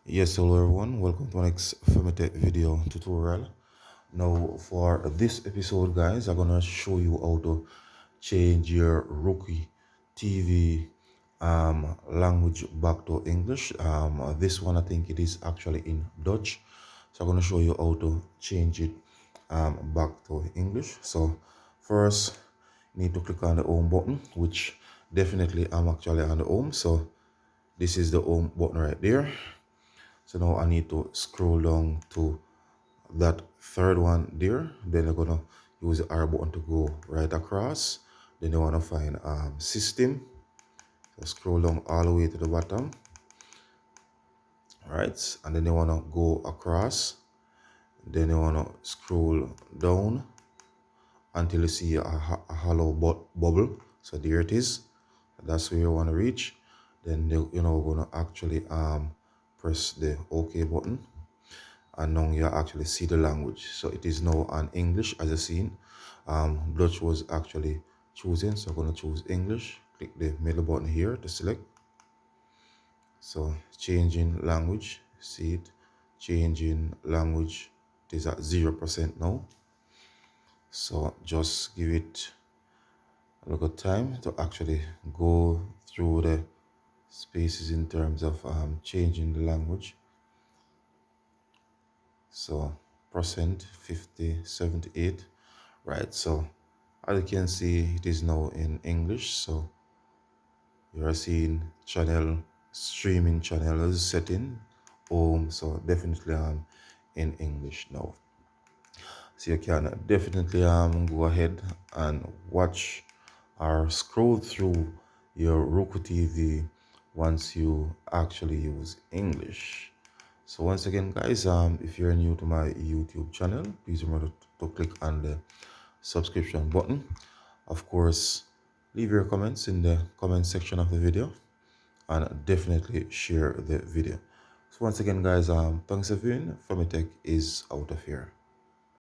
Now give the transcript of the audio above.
Yes, hello everyone, welcome to our next Femitech video tutorial. Now for this episode guys, I'm gonna show you how to change your Roku TV language back to English. This one I think it is actually in Dutch, so I'm gonna show you how to change it back to English. So first you need to click on the home button, which definitely I'm actually on the home, so this is the home button right there. So now I need to scroll down to that third one there. Then you're gonna use the R button to go right across. Then you wanna find system. So scroll down all the way to the bottom. Right, and then you wanna go across. Then you wanna scroll down until you see a hollow bubble. So there it is. That's where you wanna reach. Then we're gonna actually press the OK button. And now you actually see the language, so it is now on English as a scene. Dutch was actually chosen, so I'm going to choose English. Click the middle button here to select. So changing language, see it, changing language. It is at 0% now, so just give it a little time to actually go through the spaces in terms of changing the language. So percent 50 78, right? So as you can see, it is now in English. So you are seeing channel, streaming channels setting, home. So definitely in English now. So you can definitely go ahead and watch or scroll through your Roku TV once you actually use English. So once again guys, if you're new to my YouTube channel, please remember to click on the subscription button. Of course, leave your comments in the comment section of the video and definitely share the video. So once again guys, thanks for viewing. Femitech is out of here.